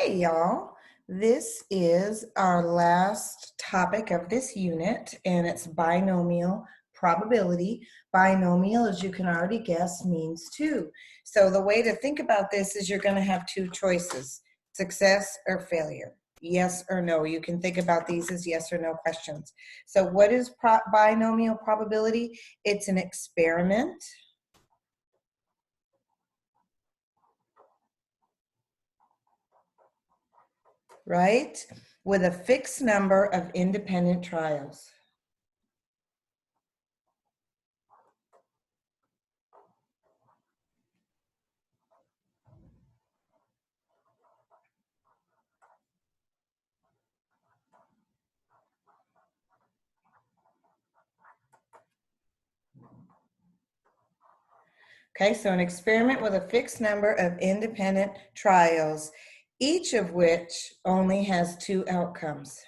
Hey y'all, this is our last topic of this unit and it's binomial probability. Binomial, as you can already guess, means two. So the way to think about this is you're going to have two choices, success or failure, yes or no. You can think about these as yes or no questions. So what is binomial probability? It's an experiment. Right? With a fixed number of independent trials. Okay, so an experiment with a fixed number of independent trials, each of which only has two outcomes.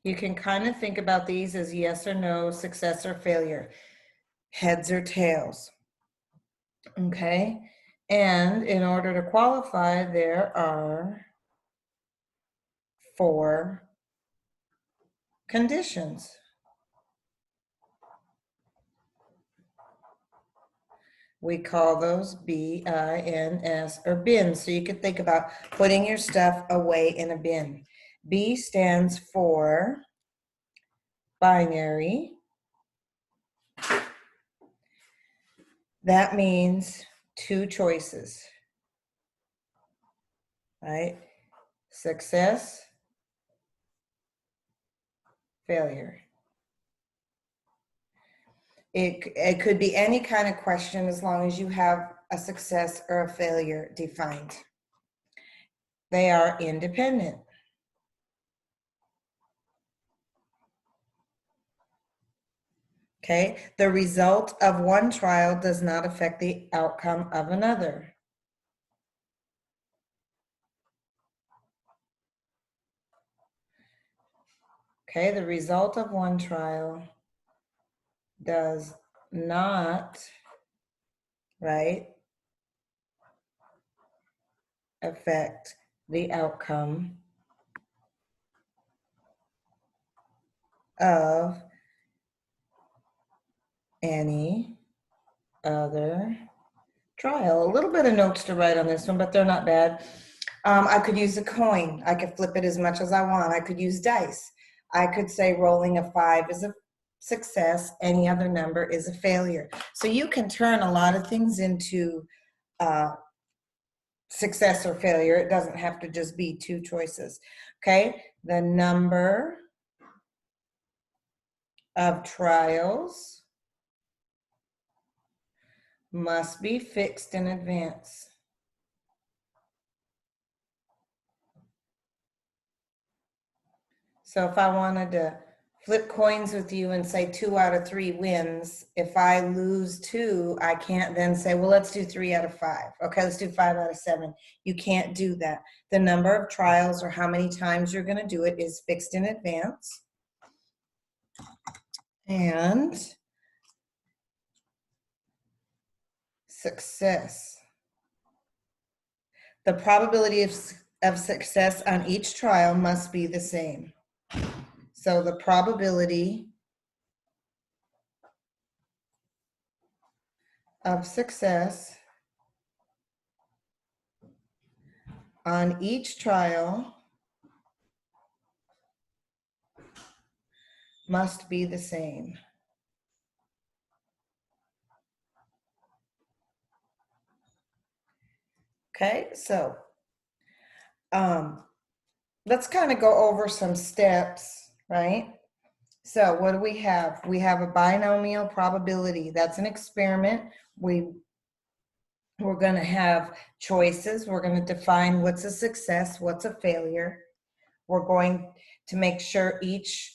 You can kind of think about these as yes or no, success or failure, heads or tails. Okay, and in order to qualify, there are 4 conditions. We call those B-I-N-S or bins. So you could think about putting your stuff away in a bin. B stands for binary. That means 2 choices, right? Success, failure. It could be any kind of question as long as you have a success or a failure defined. They are independent. Okay, the result of one trial does not affect the outcome of another. Okay, the result of one trial does not, right, affect the outcome of any other trial. A little bit of notes to write on this one, but they're not bad. I could use a coin. I could flip it as much as I want. I could use dice. I could say rolling a 5 is a success. Any other number is a failure. So you can turn a lot of things into success or failure. It doesn't have to just be 2 choices. Okay, the number of trials must be fixed in advance. So if I wanted to flip coins with you and say 2 out of 3 wins, if I lose 2, I can't then say, well, let's do 3 out of 5. Okay, let's do 5 out of 7. You can't do that. The number of trials or how many times you're going to do it is fixed in advance. And success. The probability of success on each trial must be the same. So the probability of success on each trial must be the same. Okay, so let's kind of go over some steps, right? So what do we have? We have a binomial probability. That's an experiment. We're going to have choices. We're going to define what's a success, what's a failure. We're going to make sure each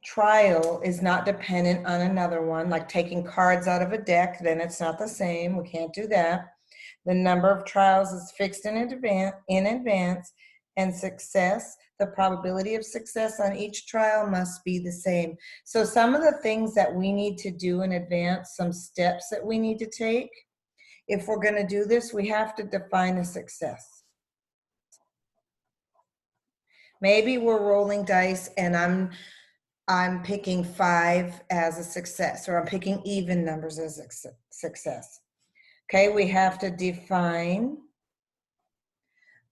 trial is not dependent on another one, like taking cards out of a deck, then it's not the same. We can't do that. The number of trials is fixed in advance, and success, the probability of success on each trial must be the same. So some of the things that we need to do in advance, some steps that we need to take, if we're going to do this, we have to define a success. Maybe we're rolling dice and I'm picking 5 as a success, or I'm picking even numbers as a success. Okay, we have to define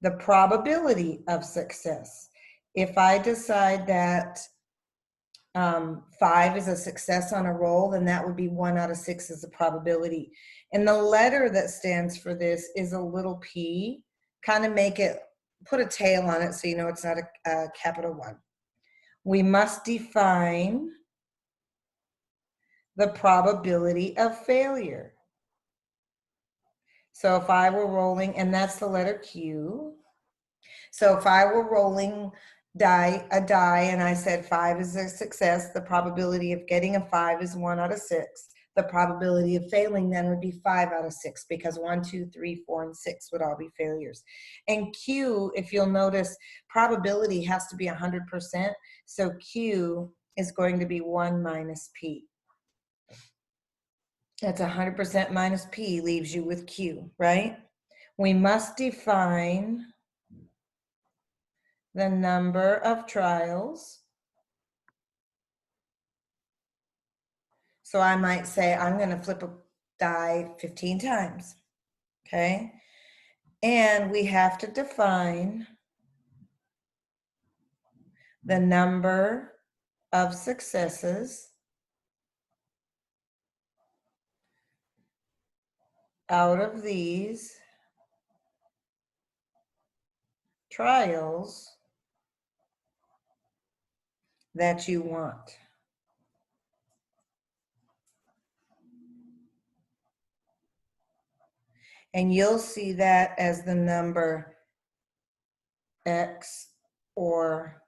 the probability of success. If I decide that 5 is a success on a roll, then that would be 1 out of 6 is the probability. And the letter that stands for this is a little p. Kind of make it, put a tail on it so you know it's not a capital 1. We must define the probability of failure. So if I were rolling, and that's the letter Q. So if I were rolling a die and I said 5 is a success, the probability of getting a 5 is 1 out of 6. The probability of failing then would be 5 out of 6, because 1, 2, 3, 4, and 6 would all be failures. And Q, if you'll notice, probability has to be 100%. So Q is going to be 1 minus P. That's 100% minus P leaves you with Q, right? We must define the number of trials. So I might say, I'm going to flip a die 15 times, okay? And we have to define the number of successes out of these trials that you want. And you'll see that as the number X or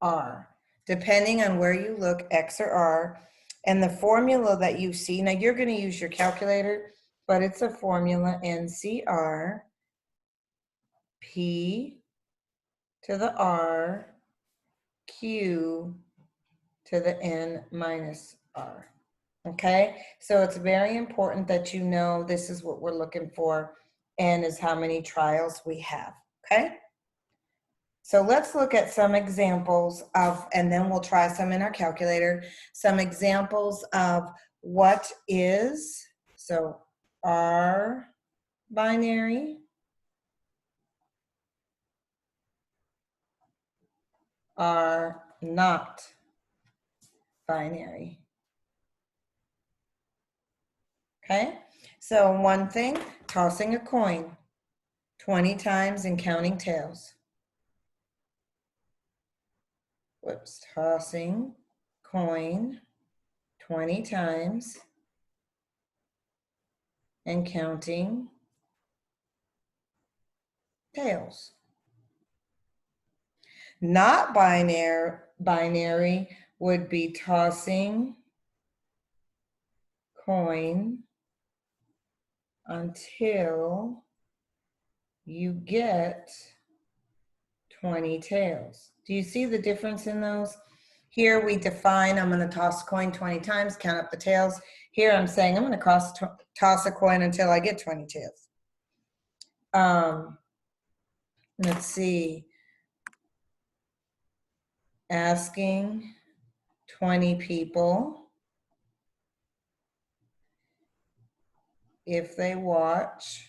R, depending on where you look, X or R. And the formula that you see, now you're going to use your calculator, but it's a formula, NCR, P to the R, Q to the N minus R. Okay, so it's very important that you know this is what we're looking for, N is how many trials we have, okay? So let's look at some examples of, and then we'll try some in our calculator, some examples of what is, so R binary, are not binary. Okay, so one thing, tossing a coin 20 times and counting tails. Whoops, tossing coin 20 times and counting tails. Not binary would be tossing coin until you get 20 tails. Do you see the difference in those? Here we define, I'm going to toss a coin 20 times, count up the tails. Here I'm saying I'm going to toss a coin until I get 20 tails. Let's see. Asking 20 people if they watch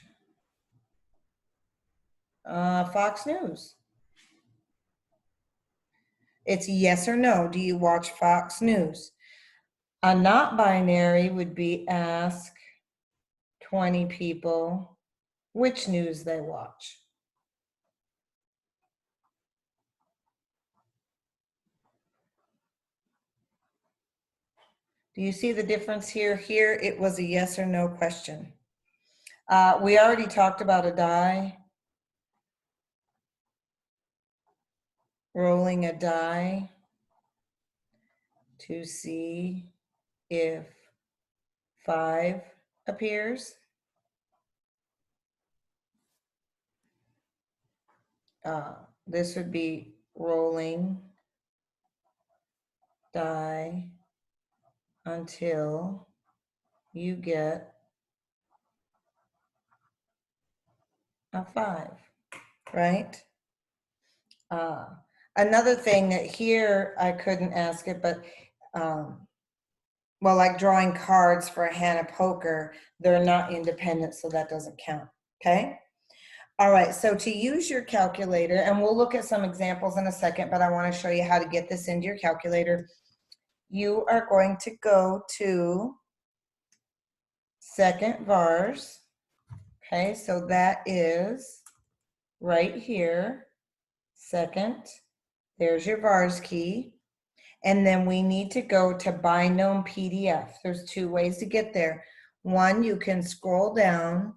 Fox News. It's yes or no. Do you watch Fox News? A not binary would be ask 20 people which news they watch. Do you see the difference here? Here it was a yes or no question. We already talked about a die. Rolling a die to see if 5 appears. this would be rolling die until you get a 5, right? Another thing that here, I couldn't ask it, but well, like drawing cards for a hand of poker, they're not independent, so that doesn't count, okay? All right, so to use your calculator, and we'll look at some examples in a second, but I want to show you how to get this into your calculator. You are going to go to second vars, okay? So that is right here, second. There's your vars key. And then we need to go to binom PDF. There's 2 ways to get there. One, you can scroll down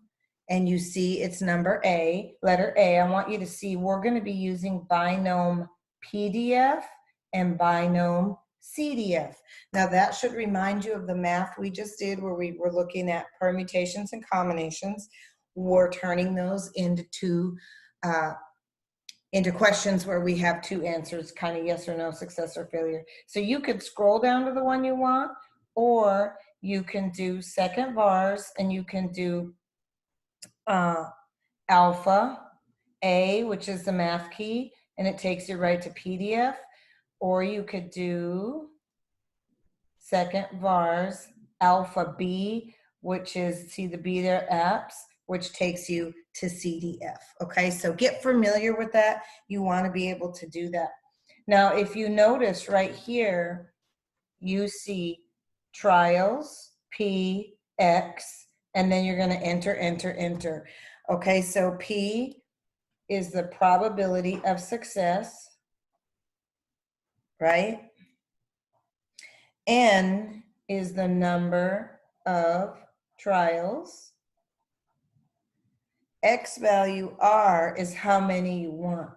and you see it's number A, letter A. I want you to see we're going to be using binom PDF and binom CDF. Now that should remind you of the math we just did where we were looking at permutations and combinations. We're turning those into questions where we have 2 answers, kind of yes or no, success or failure. So you could scroll down to the one you want, or you can do second vars and you can do alpha A, which is the math key, and it takes you right to PDF, or you could do second vars alpha B, which is, see the B there, apps, which takes you to CDF. Okay, so get familiar with that. You want to be able to do that. Now, if you notice right here, you see trials, P, X, and then you're going to enter, enter, enter. Okay, so P is the probability of success, right? N is the number of trials. X value R is how many you want.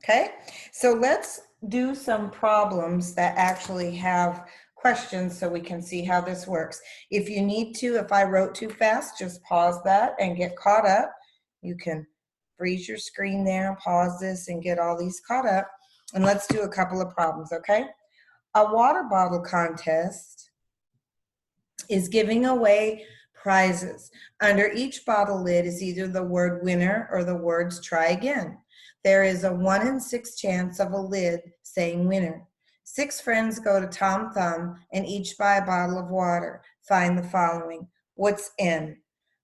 Okay, so let's do some problems that actually have questions so we can see how this works. If you need to, if I wrote too fast, just pause that and get caught up. You can freeze your screen there, pause this and get all these caught up. And let's do a couple of problems, okay? A water bottle contest is giving away prizes. Under each bottle lid is either the word winner or the words try again. There is a 1 in 6 chance of a lid saying winner. 6 friends go to Tom Thumb and each buy a bottle of water. Find the following. What's N?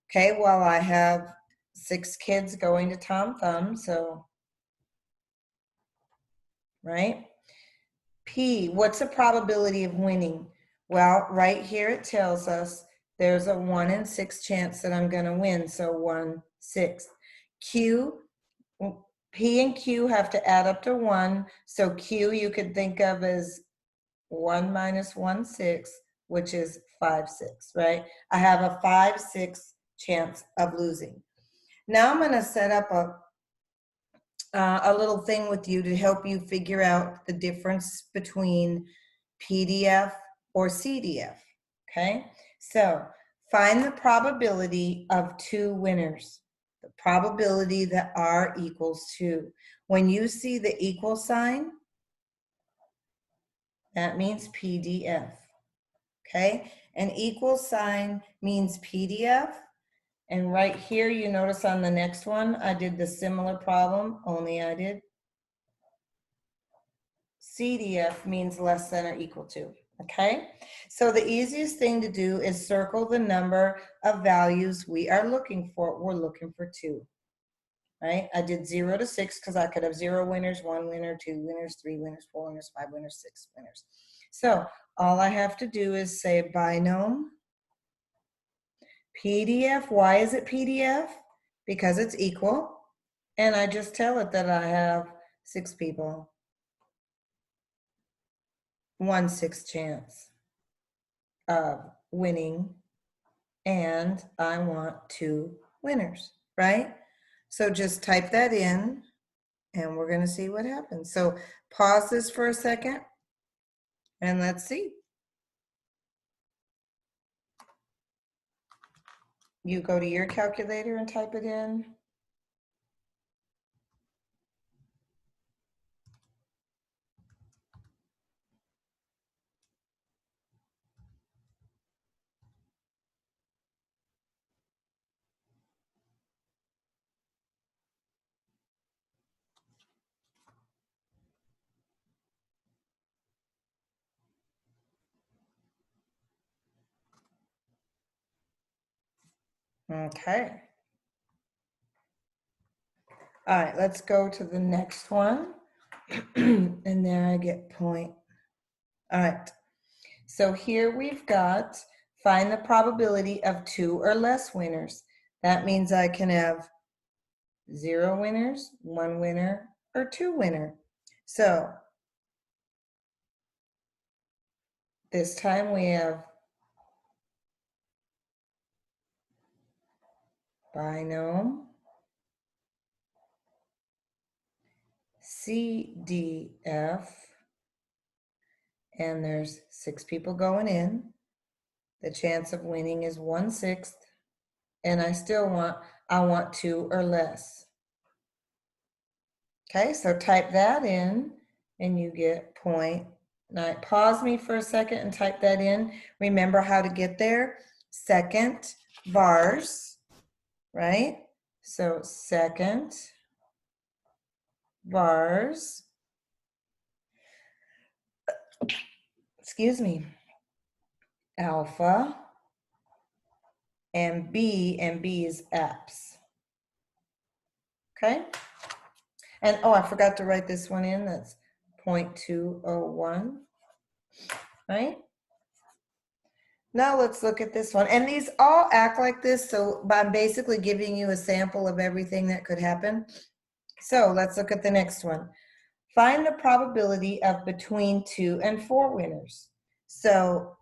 Okay, well, I have 6 kids going to Tom Thumb, so, right? P, what's the probability of winning? Well, right here it tells us there's a 1 in 6 chance that I'm going to win, so 1/6. Q, P and Q have to add up to 1, so Q you could think of as 1 minus 1/6, which is 5/6, right? I have a 5/6 chance of losing. Now I'm going to set up a little thing with you to help you figure out the difference between PDF or CDF, okay? So find the probability of 2 winners, the probability that R equals 2. When you see the equal sign, that means PDF, okay? An equal sign means PDF. And right here, you notice on the next one, I did the similar problem, only I did CDF means less than or equal to, okay? So the easiest thing to do is circle the number of values we are looking for. We're looking for 2, right? I did 0 to 6 because I could have 0 winners, 1 winner, 2 winners, 3 winners, 4 winners, 5 winners, 6 winners. So all I have to do is say binom PDF. Why is it PDF? Because it's equal. And I just tell it that I have 6 people. 1/6 chance of winning, and I want 2 winners, right? So just type that in and we're going to see what happens. So pause this for a second and let's see. You go to your calculator and type it in. Okay. All right, let's go to the next one. And there I get point. All right. So here we've got find the probability of 2 or less winners. That means I can have 0 winners, 1 winner, or 2 winner. So this time we have binom, CDF, and there's 6 people going in. The chance of winning is 1/6, and I want 2 or less. Okay, so type that in and you get point. Now pause me for a second and type that in. Remember how to get there. Second vars, right? So second vars, excuse me, alpha, and B is apps. Okay? And oh, I forgot to write this one in. That's 0.201, right? Now let's look at this one. And these all act like this, so I'm basically giving you a sample of everything that could happen. So let's look at the next one. Find the probability of between 2 and 4 winners. So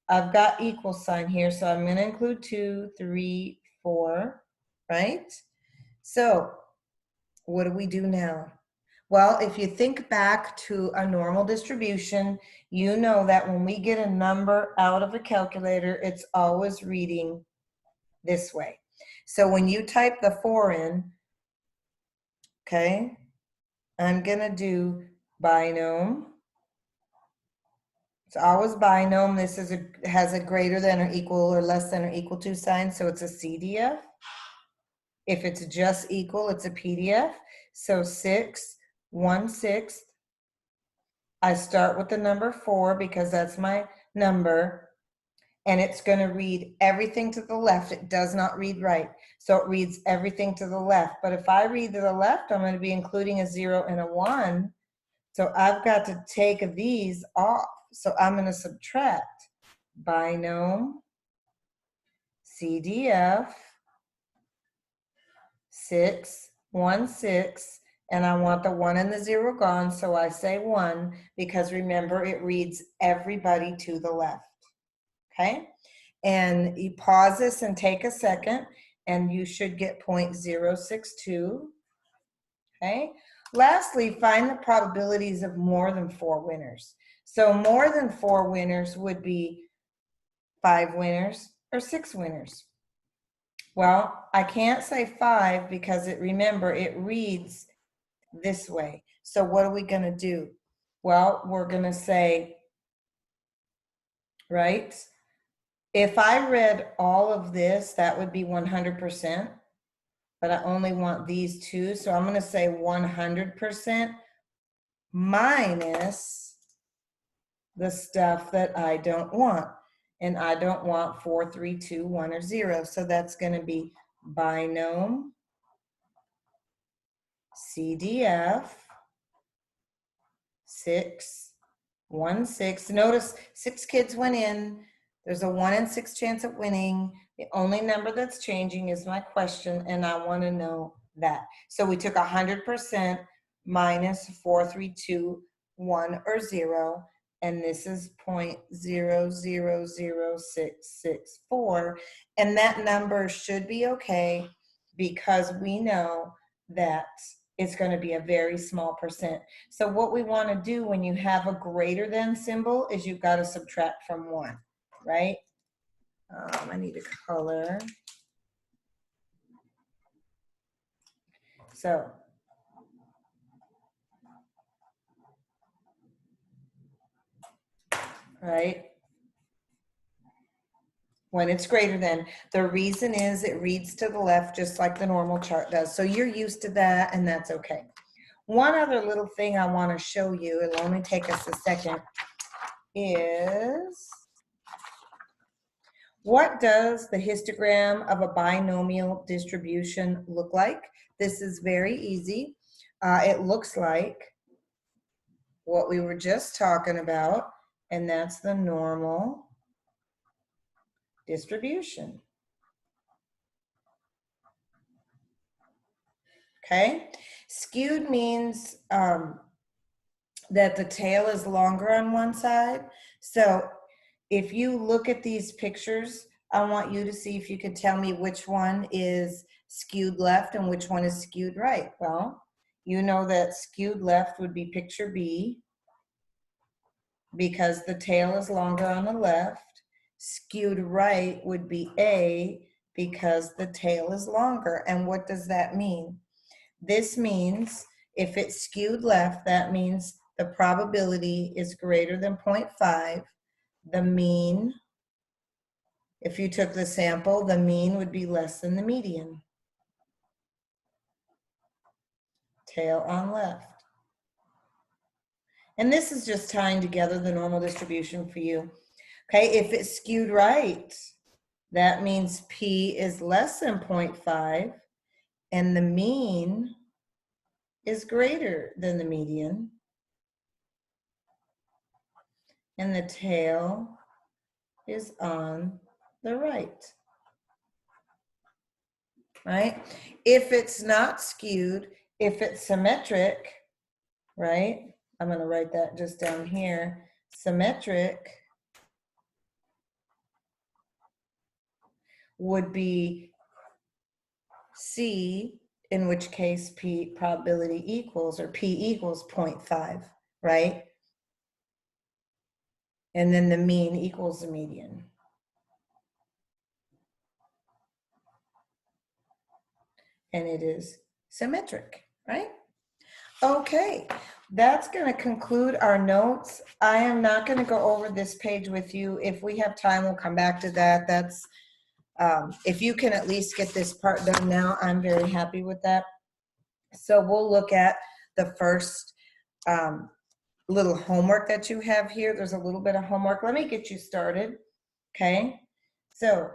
I've got equal sign here, so I'm going to include 2, 3, 4, right? So what do we do now? Well, if you think back to a normal distribution, you know that when we get a number out of a calculator, it's always reading this way. So when you type the 4 in, okay, I'm going to do binom. It's always binom. This has a greater than or equal or less than or equal to sign, so it's a CDF. If it's just equal, it's a PDF. So 6, 1/6. I start with the number 4 because that's my number, and it's going to read everything to the left. It does not read right. So it reads everything to the left. But if I read to the left, I'm going to be including a 0 and a 1. So I've got to take these off. So I'm going to subtract binom, CDF, 6, 1/6, and I want the 1 and the 0 gone, so I say 1, because remember, it reads everybody to the left, okay? And you pause this and take a second, and you should get 0.062, okay? Lastly, find the probabilities of more than 4 winners. So more than 4 winners would be 5 winners or 6 winners. Well, I can't say 5 because remember, it reads this way. So what are we going to do? Well, we're going to say, right? If I read all of this, that would be 100%, but I only want these two. So I'm going to say 100% minus the stuff that I don't want. And I don't want 4, 3, 2, 1, or 0. So that's going to be binom, CDF, 6, 1/6. Notice 6 kids went in. There's a 1 in 6 chance of winning. The only number that's changing is my question, and I want to know that. So we took 100% minus 4, 3, 2, 1, or 0, and this is 0.000664, and that number should be okay because we know that it's going to be a very small percent. So what we want to do when you have a greater than symbol is you've got to subtract from 1, right? I need a color. So, right? When it's greater than, the reason is it reads to the left just like the normal chart does. So you're used to that, and that's okay. One other little thing I want to show you, it'll only take us a second, is what does the histogram of a binomial distribution look like? This is very easy. It looks like what we were just talking about, and that's the normal distribution. Okay? Skewed means that the tail is longer on one side. So if you look at these pictures, I want you to see if you can tell me which one is skewed left and which one is skewed right. Well, you know that skewed left would be picture B because the tail is longer on the left. Skewed right would be A because the tail is longer. And what does that mean? This means if it's skewed left, that means the probability is greater than 0.5. The mean, if you took the sample, the mean would be less than the median. Tail on left. And this is just tying together the normal distribution for you. Okay, if it's skewed right, that means P is less than 0.5 and the mean is greater than the median. And the tail is on the right. Right? If it's not skewed, if it's symmetric, right? I'm going to write that just down here. Symmetric would be C, in which case P probability equals, or P equals 0.5, right? And then the mean equals the median. And it is symmetric, right? Okay, that's going to conclude our notes. I am not going to go over this page with you. If we have time, we'll come back to that. That's if you can at least get this part done now, I'm very happy with that. So we'll look at the first little homework that you have here. There's a little bit of homework. Let me get you started, okay? So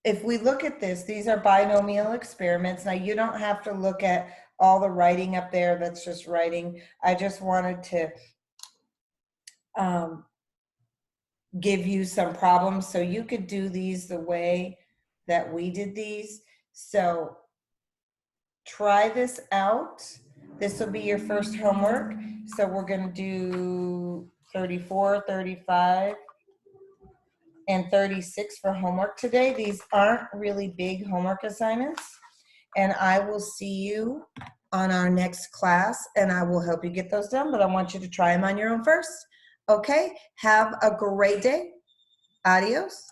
if we look at this, these are binomial experiments. Now you don't have to look at all the writing up there. That's just writing. I just wanted to give you some problems so you could do these the way that we did these. So try this out. This will be your first homework. So we're going to do 34, 35, and 36 for homework today. These aren't really big homework assignments. And I will see you on our next class, and I will help you get those done, but I want you to try them on your own first. Okay, have a great day. Adios.